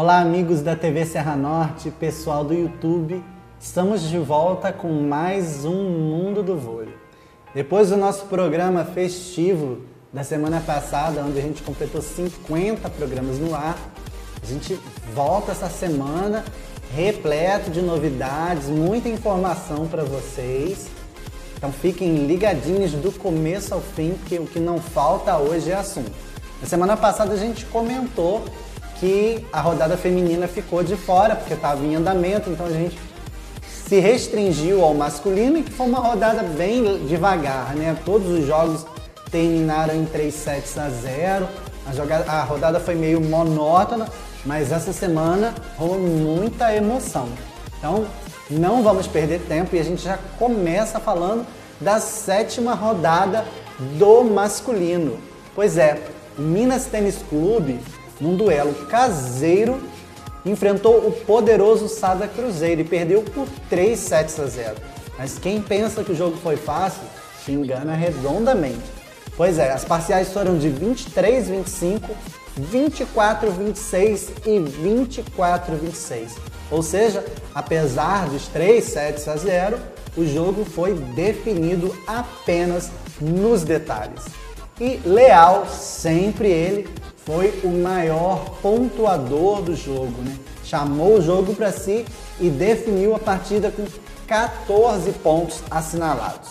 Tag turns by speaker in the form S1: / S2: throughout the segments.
S1: Olá, amigos da TV Serra Norte, pessoal do YouTube. Estamos de volta com mais um Mundo do Vôlei. Depois do nosso programa festivo da semana passada, onde a gente completou 50 programas no ar, a gente volta essa semana repleto de novidades, muita informação para vocês. Então fiquem ligadinhos do começo ao fim, porque o que não falta hoje é assunto. Na semana passada a gente comentou que a rodada feminina ficou de fora, porque estava em andamento, então a gente se restringiu ao masculino, e que foi uma rodada bem devagar, né? Todos os jogos terminaram em 3-0. A rodada foi meio monótona, mas essa semana rolou muita emoção. Então não vamos perder tempo e a gente já começa falando da 7ª rodada do masculino. Pois é, o Minas Tênis Clube, num duelo caseiro, enfrentou o poderoso Sada Cruzeiro e perdeu por 3-0. Mas quem pensa que o jogo foi fácil, se engana redondamente. Pois é, as parciais foram de 23-25, 24-26 e 24-26. Ou seja, apesar dos 3-0, o jogo foi definido apenas nos detalhes. E Leal, sempre ele, foi o maior pontuador do jogo, né? Chamou o jogo para si e definiu a partida com 14 pontos assinalados.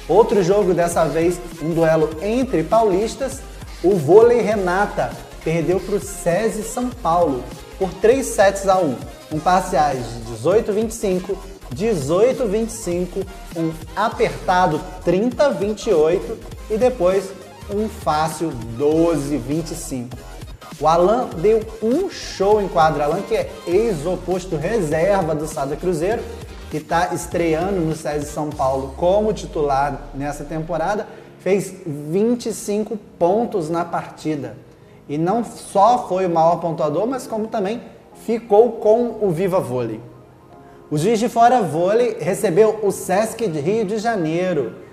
S1: Outro jogo, dessa vez um duelo entre paulistas, o Vôlei Renata perdeu para o SESI São Paulo por 3-1, com parciais de 18-25, 18-25, um apertado 30-28 e depois um fácil 12-25. O Alan deu um show em quadra. Alan, que é ex-oposto reserva do Sada Cruzeiro, que está estreando no SESI São Paulo como titular nessa temporada, fez 25 pontos na partida. E não só foi o maior pontuador, mas como também ficou com o Viva Vôlei. O Juiz de Fora Vôlei recebeu o Sesc de Rio de Janeiro.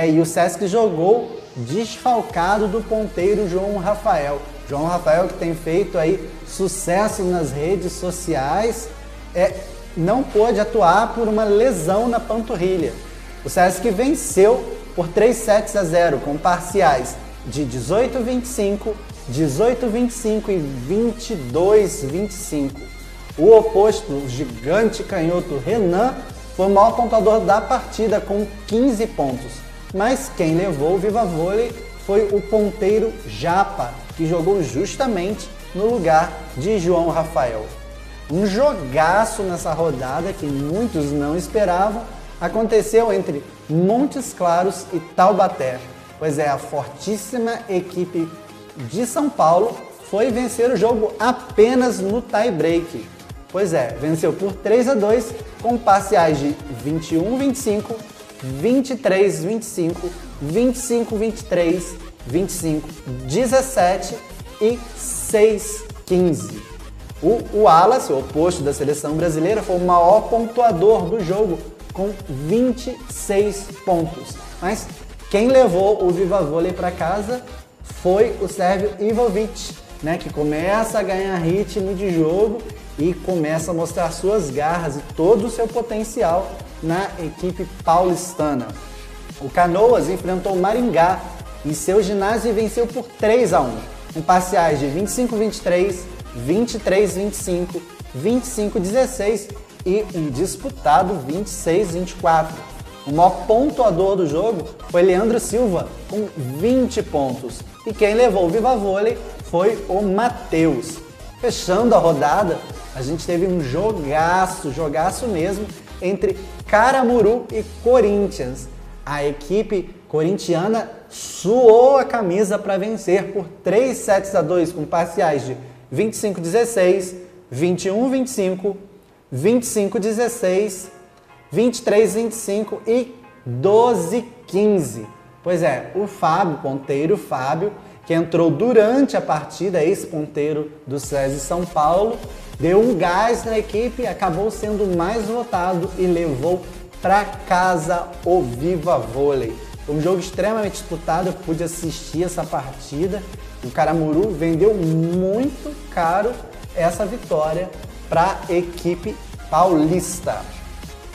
S1: E o Sesc jogou desfalcado do ponteiro João Rafael. João Rafael, que tem feito aí sucesso nas redes sociais, não pôde atuar por uma lesão na panturrilha. O Sesc venceu por 3-0, com parciais de 18-25, 18-25 e 22-25. O oposto, o gigante canhoto Renan, foi o maior pontuador da partida com 15 pontos. Mas quem levou o Viva Vôlei foi o ponteiro Japa, que jogou justamente no lugar de João Rafael. Um jogaço nessa rodada que muitos não esperavam aconteceu entre Montes Claros e Taubaté. Pois é, a fortíssima equipe de São Paulo foi vencer o jogo apenas no tie-break. Pois é, venceu por 3-2 com parciais de 21-25, 23-25, 25-23, 25-17 e 6-15. O Wallace, o oposto da seleção brasileira, foi o maior pontuador do jogo, com 26 pontos. Mas quem levou o Viva Vôlei para casa foi o sérvio Ivovic, né, que começa a ganhar ritmo de jogo e começa a mostrar suas garras e todo o seu potencial na equipe paulistana. O Canoas enfrentou o Maringá em seu ginásio e venceu por 3-1, com parciais de 25-23, 23-25, 25-16 e um disputado 26-24. O maior pontuador do jogo foi Leandro Silva, com 20 pontos. E quem levou o Viva Vôlei foi o Matheus. Fechando a rodada, a gente teve um jogaço mesmo, entre Caramuru e Corinthians. A equipe corintiana suou a camisa para vencer por 3-2 com parciais de 25-16, 21-25, 25-16, 23-25 e 12-15. Pois é, o Fábio, ponteiro Fábio, que entrou durante a partida, ex-ponteiro do SESI São Paulo, deu um gás na equipe, acabou sendo mais votado e levou para casa o Viva Vôlei. Foi um jogo extremamente disputado, eu pude assistir essa partida. O Caramuru vendeu muito caro essa vitória para a equipe paulista.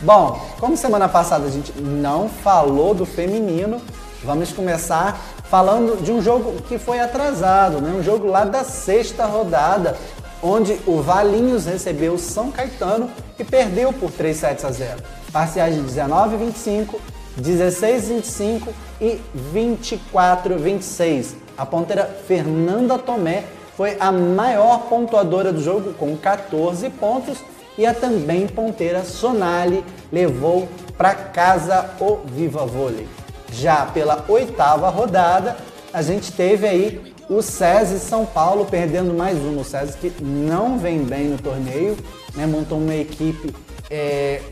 S1: Bom, como semana passada a gente não falou do feminino, vamos começar falando de um jogo que foi atrasado, né? Um jogo lá da 6ª rodada, onde o Valinhos recebeu o São Caetano e perdeu por 3-0. Parciais de 19-25, 16-25 e 24-26. A ponteira Fernanda Tomé foi a maior pontuadora do jogo com 14 pontos e a também ponteira Sonali levou para casa o Viva Vôlei. Já pela 8ª rodada, a gente teve aí o SESI São Paulo perdendo mais um. O SESI que não vem bem no torneio, né? Montou uma equipe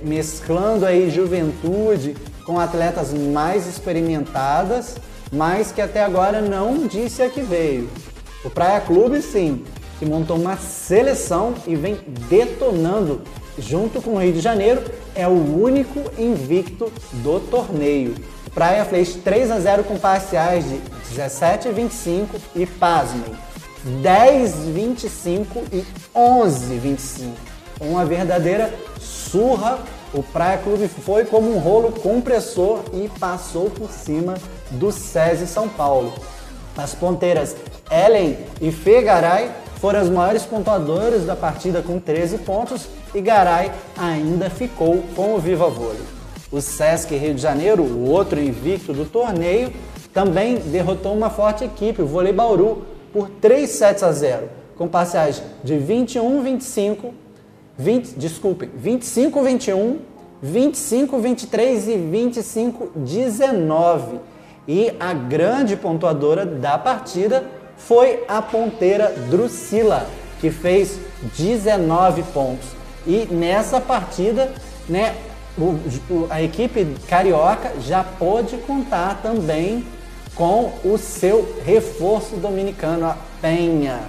S1: mesclando aí juventude com atletas mais experimentadas, mas que até agora não disse a que veio. O Praia Clube, sim, que montou uma seleção e vem detonando junto com o Rio de Janeiro, é o único invicto do torneio. O Praia fez 3-0 com parciais de 17-25 e, pasmem, 10-25 e 11-25. Uma verdadeira surra. O Praia Clube foi como um rolo compressor e passou por cima do SESI São Paulo. As ponteiras Ellen e Fê Garay foram as maiores pontuadoras da partida com 13 pontos e Garay ainda ficou com o Viva Vôlei. O Sesc Rio de Janeiro, o outro invicto do torneio, também derrotou uma forte equipe, o Vôlei Bauru, por 3-0, com parciais de 21-25, 25-21, 25-23 e 25-19. E a grande pontuadora da partida foi a ponteira Drusila, que fez 19 pontos. E nessa partida, né, a equipe carioca já pôde contar também com o seu reforço dominicano, a Penha,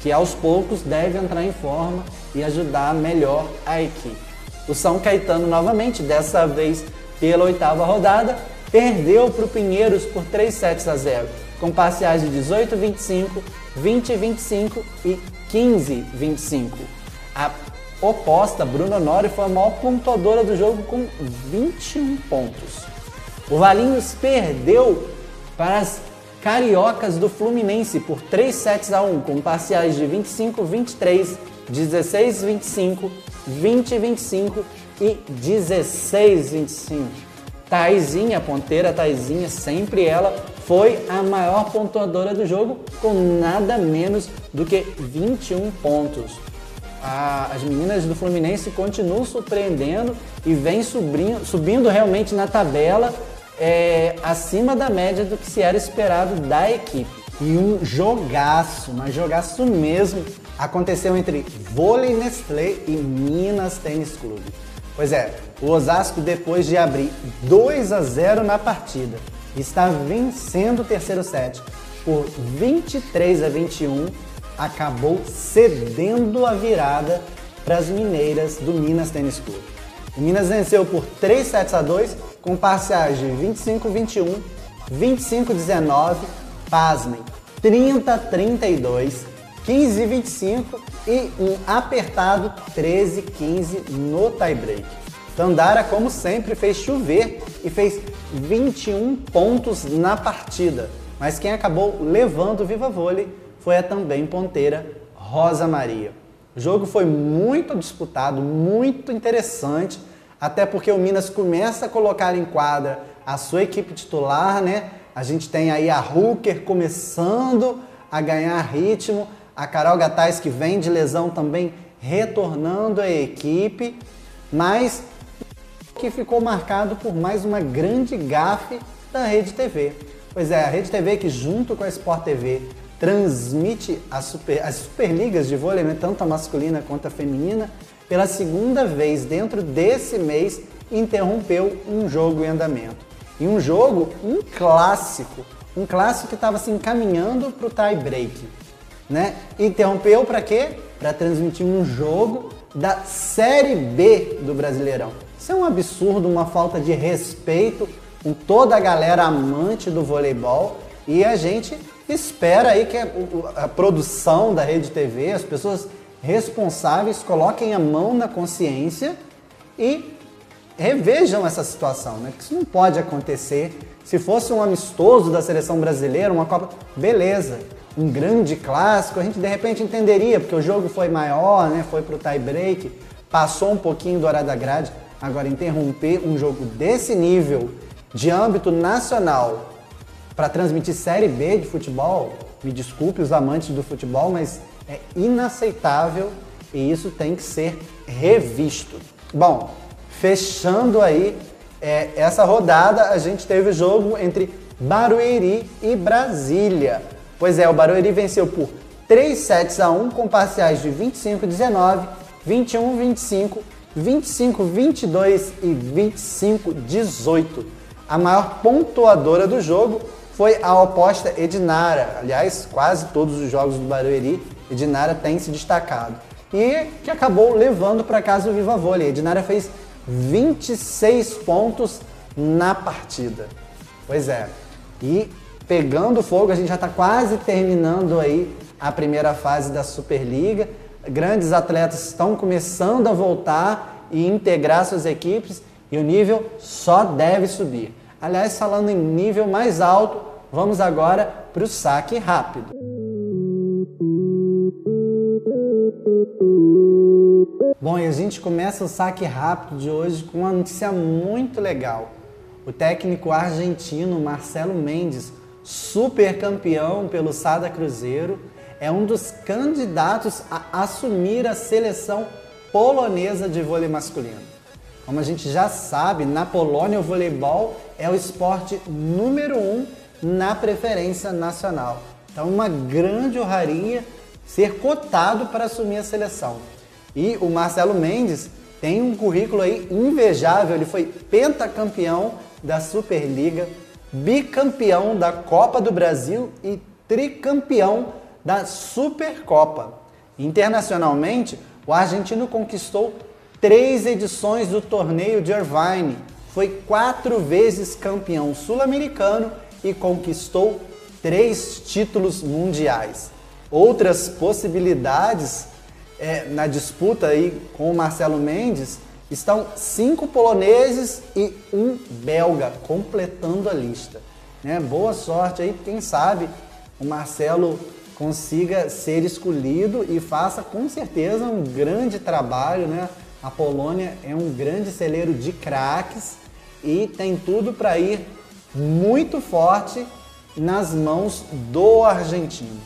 S1: que aos poucos deve entrar em forma e ajudar melhor a equipe. O São Caetano novamente, dessa vez pela 8ª rodada, perdeu para o Pinheiros por 3-0, com parciais de 18-25, 20-25 e 15-25. A oposta, Bruna Honório, foi a maior pontuadora do jogo com 21 pontos. O Valinhos perdeu para as cariocas do Fluminense por 3-1, com parciais de 25-23, 16-25, 20-25 e 16-25. Taizinha, a ponteira Taizinha, sempre ela, foi a maior pontuadora do jogo com nada menos do que 21 pontos. As meninas do Fluminense continuam surpreendendo e vêm subindo realmente na tabela acima da média do que se era esperado da equipe. E um jogaço, mas jogaço mesmo, aconteceu entre Vôlei Nestlé e Minas Tênis Clube. Pois é, o Osasco, depois de abrir 2-0 na partida, está vencendo o terceiro set por 23-21, acabou cedendo a virada para as mineiras do Minas Tênis Clube. O Minas venceu por 3-2, com parciais de 25-21, 25-19, pasmem, 30-32, 15-25 e um apertado 13-15 no tie-break. Tandara, como sempre, fez chover e fez 21 pontos na partida. Mas quem acabou levando o Viva Vôlei foi a também ponteira Rosa Maria. O jogo foi muito disputado, muito interessante, até porque o Minas começa a colocar em quadra a sua equipe titular, né? A gente tem aí a Hooker começando a ganhar ritmo, a Carol Gattais, que vem de lesão, também retornando à equipe, mas que ficou marcado por mais uma grande gafe da Rede TV. Pois é, a Rede TV, que junto com a Sport TV transmite as superligas de vôlei, né, tanto a masculina quanto a feminina, pela segunda vez dentro desse mês interrompeu um jogo em andamento. E um jogo, um clássico que estava se encaminhando para o tie-break, né? Interrompeu para quê? Para transmitir um jogo da Série B do Brasileirão. Isso é um absurdo, uma falta de respeito com toda a galera amante do voleibol, e a gente espera aí que a produção da Rede TV, as pessoas responsáveis coloquem a mão na consciência e revejam essa situação, né? Porque isso não pode acontecer. Se fosse um amistoso da seleção brasileira, uma Copa, beleza. Um grande clássico, a gente de repente entenderia, porque o jogo foi maior, né? Foi pro tie break, passou um pouquinho do horário da grade. Agora, interromper um jogo desse nível, de âmbito nacional, para transmitir Série B de futebol, me desculpe os amantes do futebol, mas é inaceitável e isso tem que ser revisto. Bom, fechando aí essa rodada, a gente teve o jogo entre Barueri e Brasília. Pois é, o Barueri venceu por 3-1 com parciais de 25-19, 21-25, 25-22 e 25-18. A maior pontuadora do jogo foi a oposta Edinara. Aliás, quase todos os jogos do Barueri, Edinara tem se destacado. E que acabou levando para casa o Viva Vôlei. Edinara fez 26 pontos na partida. Pois é. E pegando fogo, a gente já está quase terminando aí a primeira fase da Superliga. Grandes atletas estão começando a voltar e integrar suas equipes e o nível só deve subir. Aliás, falando em nível mais alto, vamos agora para o saque rápido. Bom, e a gente começa o saque rápido de hoje com uma notícia muito legal. O técnico argentino Marcelo Mendes, super campeão pelo Sada Cruzeiro, é um dos candidatos a assumir a seleção polonesa de vôlei masculino. Como a gente já sabe, na Polônia o voleibol é o esporte número 1 na preferência nacional. Então, uma grande honraria ser cotado para assumir a seleção. E o Marcelo Mendes tem um currículo aí invejável, ele foi pentacampeão da Superliga, bicampeão da Copa do Brasil e tricampeão da Supercopa. Internacionalmente, o argentino conquistou 3 edições do torneio de Irvine, foi 4 vezes campeão sul-americano e conquistou 3 títulos mundiais. Outras possibilidades na disputa aí com o Marcelo Mendes estão 5 poloneses e 1 belga completando a lista. Boa sorte aí, quem sabe o Marcelo consiga ser escolhido e faça com certeza um grande trabalho, né? A Polônia é um grande celeiro de craques e tem tudo para ir muito forte nas mãos do argentino.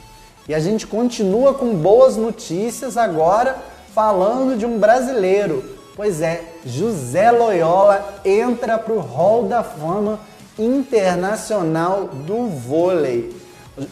S1: E a gente continua com boas notícias agora falando de um brasileiro. Pois é, José Loyola entra para o Hall da Fama Internacional do Vôlei.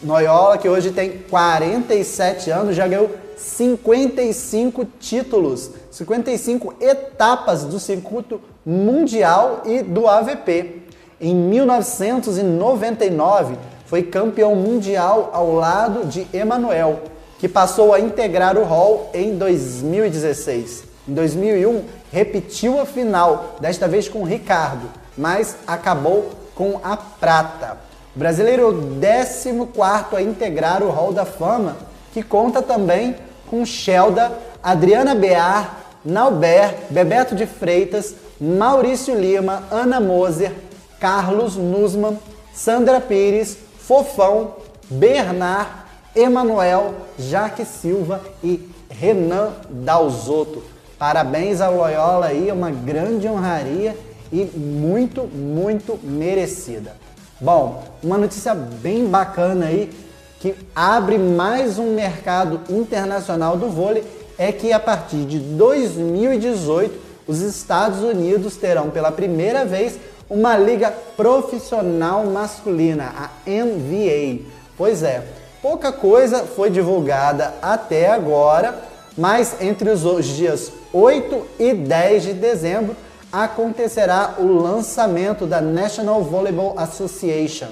S1: Loyola, que hoje tem 47 anos, já ganhou 55 títulos, 55 etapas do circuito mundial e do AVP. Em 1999, foi campeão mundial ao lado de Emanuel, que passou a integrar o hall em 2016. Em 2001, repetiu a final, desta vez com Ricardo, mas acabou com a prata. O brasileiro é o 14º a integrar o Hall da Fama, que conta também com Shelda, Adriana Bear, Nauber, Bebeto de Freitas, Maurício Lima, Ana Moser, Carlos Nussmann, Sandra Pires, Fofão, Bernard, Emanuel, Jaque Silva e Renan Dalzotto. Parabéns ao Loyola aí, é uma grande honraria e muito, muito merecida. Bom, uma notícia bem bacana aí, que abre mais um mercado internacional do vôlei, é que a partir de 2018, os Estados Unidos terão pela primeira vez uma liga profissional masculina, a NBA. Pois é, pouca coisa foi divulgada até agora, mas entre os dias 8 e 10 de dezembro acontecerá o lançamento da National Volleyball Association,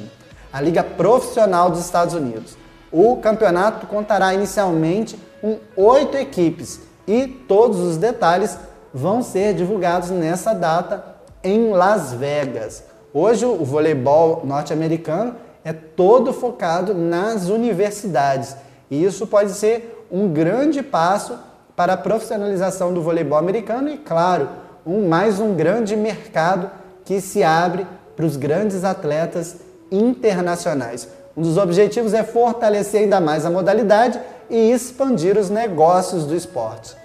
S1: a liga profissional dos Estados Unidos. O campeonato contará inicialmente com 8 equipes e todos os detalhes vão ser divulgados nessa data em Las Vegas. Hoje o voleibol norte-americano é todo focado nas universidades e isso pode ser um grande passo para a profissionalização do voleibol americano e, claro, mais um grande mercado que se abre para os grandes atletas internacionais. Um dos objetivos é fortalecer ainda mais a modalidade e expandir os negócios do esporte.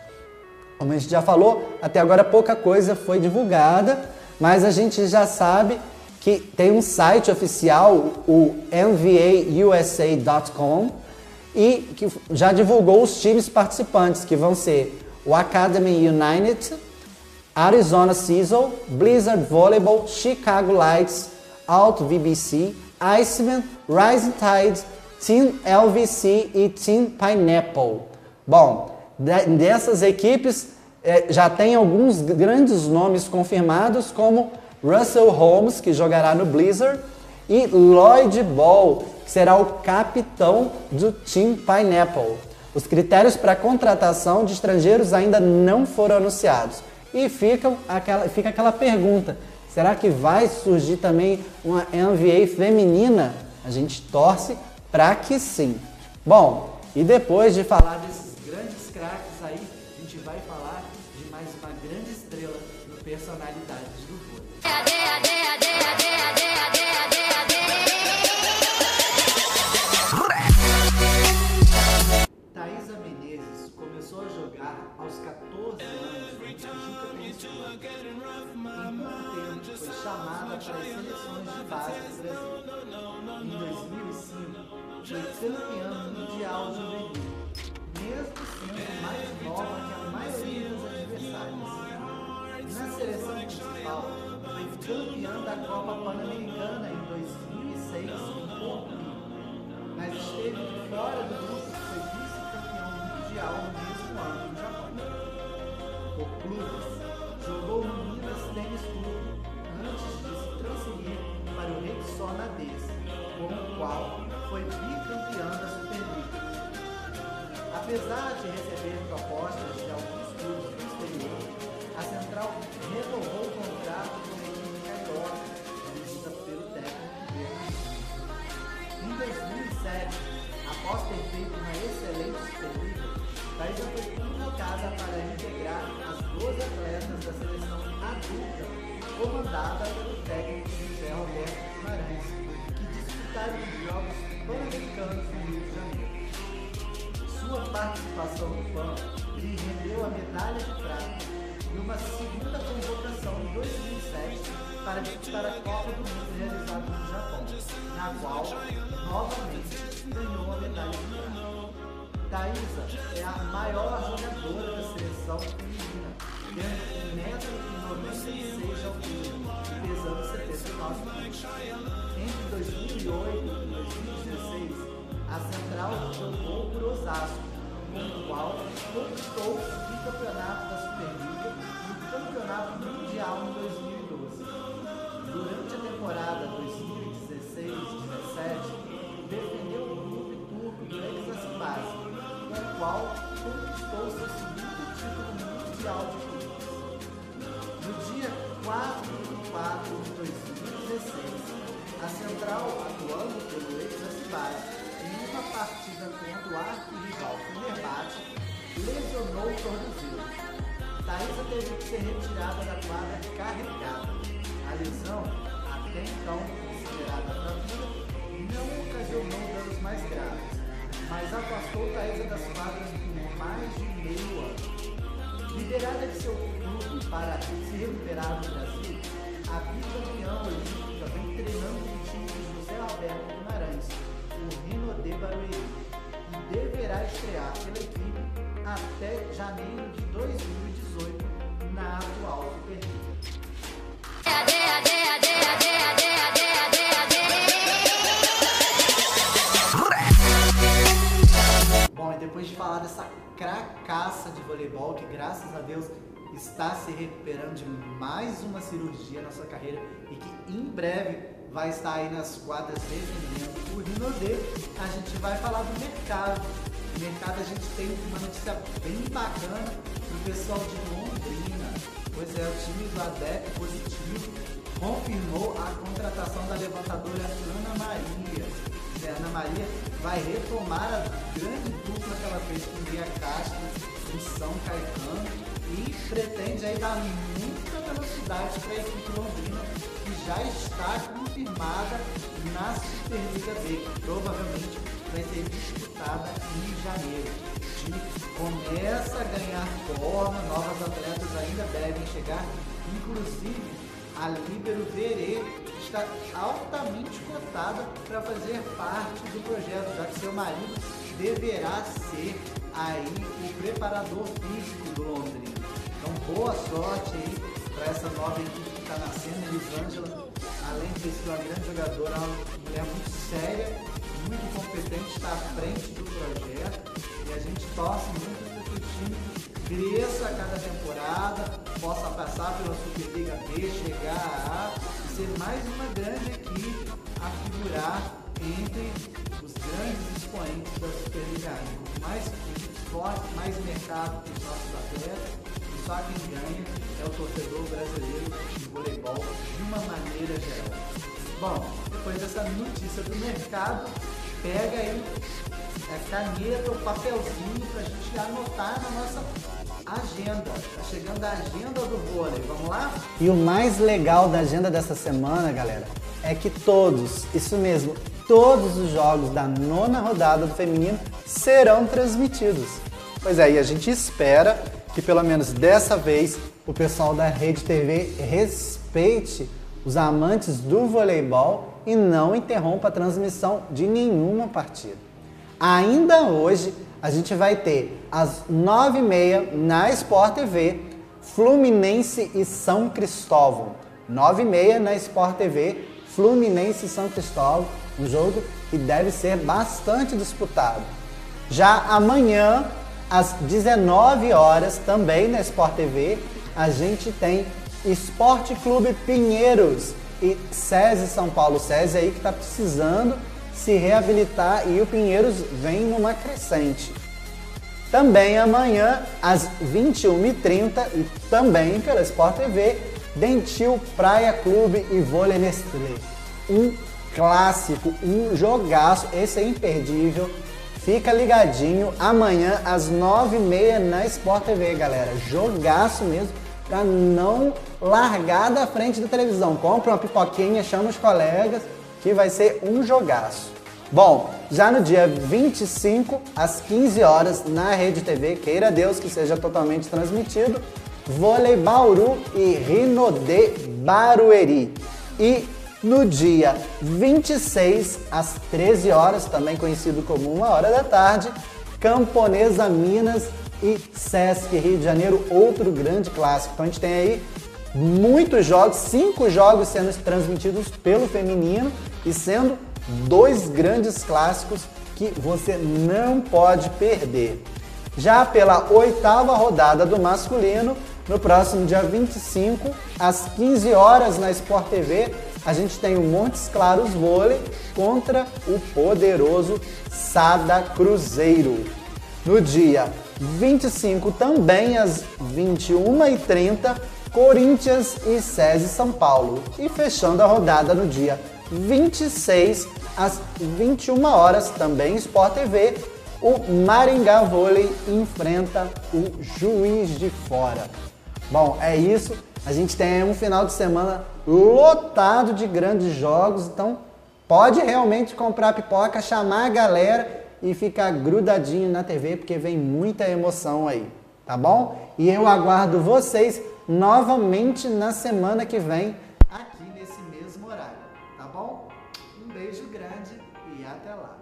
S1: Como a gente já falou, até agora pouca coisa foi divulgada, mas a gente já sabe que tem um site oficial, o nvausa.com, e que já divulgou os times participantes, que vão ser o Academy United, Arizona Cecil, Blizzard Volleyball, Chicago Lights, Alt VBC, Iceman, Rising Tide, Team LVC e Team Pineapple. Bom, dessas equipes já tem alguns grandes nomes confirmados, como Russell Holmes, que jogará no Blizzard, e Lloyd Ball, que será o capitão do Team Pineapple. Os critérios para a contratação de estrangeiros ainda não foram anunciados. E fica aquela pergunta, será que vai surgir também uma NBA feminina? A gente torce para que sim. Bom, e depois de falar desses grandes craques aí, a gente vai falar de mais uma grande estrela no Personalidades do Vôlei. Thaisa Menezes começou a jogar aos 14 anos no Tijuca Tênis Clube. Em pouco tempo foi chamada para as seleções de base do Brasil. Em 2005 foi campeã mundial juvenil, mesmo sendo mais nova que a maioria dos adversários. Na seleção principal foi campeã da Copa Pan-Americana em 2006 em Porto Rico, mas esteve fora do grupo e foi vice-campeão mundial no mesmo ano no Japão. Por clubes, jogou no Minas Tênis Clube antes de se transferir para o Rexona Nadez, com o qual foi bicampeã da Superliga. Apesar de receber propostas de alguns clubes do exterior, a Central renovou o contrato com a equipe carioca, dirigida pelo técnico Bernardinho. Em 2007, após ter feito uma excelente Superliga, Thaisa foi convocada para integrar as 12 atletas da seleção adulta, comandada pelo técnico José Roberto Guimarães, que disputaram os Jogos Pan-Americanos no Rio de Janeiro. Sua participação no PAN lhe rendeu a medalha de prata e uma segunda convocação em 2007 para disputar a Copa do Mundo realizada no Japão, na qual, novamente, ganhou a medalha de prata. Thaisa é a maior jogadora da seleção feminina, tendo 1,96 m de altura e pesando 79 quilos. Entre 2008 e 2016, a Central jogou por Osasco, com o qual conquistou o bicampeonato da Superliga e o campeonato mundial em 2012. Durante a temporada 2016-17, defendeu o clube turco do Exasipase, com o qual conquistou seu segundo título mundial de clubes. No dia 4 de 4 de 2016, a Central, atuando pelo Exasipase, em uma partida contra o arquirrival Fenerbahçe, lesionou o tornozelo. Thaisa teve que ser retirada da quadra carregada. A lesão, até então considerada fratura, não ocasionou danos mais graves, mas afastou Thaisa das quadras por mais de meio ano. Liderada de seu clube para se recuperar no Brasil, a bicampeã olímpica vem treinando o time de José Roberto Guimarães, o Rino de Barueri, e deverá estrear pela equipe até janeiro de 2018 na atual Superliga. Bom, e depois de falar dessa cracaça de voleibol, que graças a Deus está se recuperando de mais uma cirurgia na sua carreira e que em breve vai estar aí nas quadras defendendo o Rinodê, a gente vai falar do mercado. No mercado a gente tem uma notícia bem bacana pro pessoal de Londrina. Pois é, o time do ADEP Positivo confirmou a contratação da levantadora Ana Maria. A Ana Maria vai retomar a grande dupla que ela fez com Bia Castro em São Caetano e pretende aí dar muita velocidade para a equipe londrina, que já está confirmada na Superliga B, que provavelmente vai ser disputada em janeiro. O time começa a ganhar forma, novas atletas ainda devem chegar, inclusive a líbero Verê está altamente cotada para fazer parte do projeto, já que seu marido deverá ser aí o preparador físico do Londrina. Então, boa sorte aí para essa nova equipe que está nascendo. Elisângela, além de ter sido uma grande jogadora, é uma mulher muito séria, muito competente, está à frente do projeto e a gente torce muito para que o time cresça a cada temporada, possa passar pela Superliga B, chegar a A e ser mais uma grande equipe a figurar entre os grandes expoentes da Superliga A. Quanto mais equipes fortes, mais mercado tem nossos atletas, e só quem ganha é o torcedor brasileiro de voleibol de uma maneira geral. Bom, depois dessa notícia do mercado, pega aí a caneta, o papelzinho para a gente anotar na nossa agenda. Tá chegando a agenda do vôlei, vamos lá? E o mais legal da agenda dessa semana, galera, é que todos, isso mesmo, todos os jogos da 9ª rodada do feminino serão transmitidos. Pois é, e a gente espera que pelo menos dessa vez o pessoal da Rede TV respeite os amantes do voleibol e não interrompa a transmissão de nenhuma partida. Ainda hoje a gente vai ter às 9h30 na Sport TV, Fluminense e São Cristóvão. 9h30 na Sport TV, Fluminense e São Cristóvão, um jogo que deve ser bastante disputado. Já amanhã, às 19 horas, também na Sport TV, a gente tem Esporte Clube Pinheiros e SESI São Paulo. SESI aí que está precisando se reabilitar e o Pinheiros vem numa crescente. Também amanhã, às 21h30, e também pela Sport TV, Dentil Praia Clube e Vôlei Nestlé. Um clássico, um jogaço, esse é imperdível. Fica ligadinho, amanhã às 9h30 na Sport TV, galera. Jogaço mesmo, pra não largar da frente da televisão. Compra uma pipoquinha, chama os colegas, que vai ser um jogaço. Bom, já no dia 25, às 15 horas, na Rede TV, queira Deus que seja totalmente transmitido, Vôlei Bauru e Rinodê Barueri. E no dia 26, às 13 horas, também conhecido como 1h da tarde, Camponesa Minas e Sesc Rio de Janeiro, outro grande clássico. Então a gente tem aí muitos jogos, 5 jogos sendo transmitidos pelo feminino e sendo 2 grandes clássicos que você não pode perder. Já pela 8ª rodada do masculino, no próximo dia 25, às 15 horas na Sport TV, a gente tem o Montes Claros Vôlei contra o poderoso Sada Cruzeiro. No dia 25, também às 21h30, Corinthians e SESI São Paulo. E fechando a rodada no dia 26, às 21 horas, também Sport TV, o Maringá Vôlei enfrenta o Juiz de Fora. Bom, é isso. A gente tem um final de semana lotado de grandes jogos, então pode realmente comprar pipoca, chamar a galera e ficar grudadinho na TV, porque vem muita emoção aí, tá bom? E eu aguardo vocês novamente na semana que vem, aqui nesse mesmo horário, tá bom? Um beijo grande e até lá!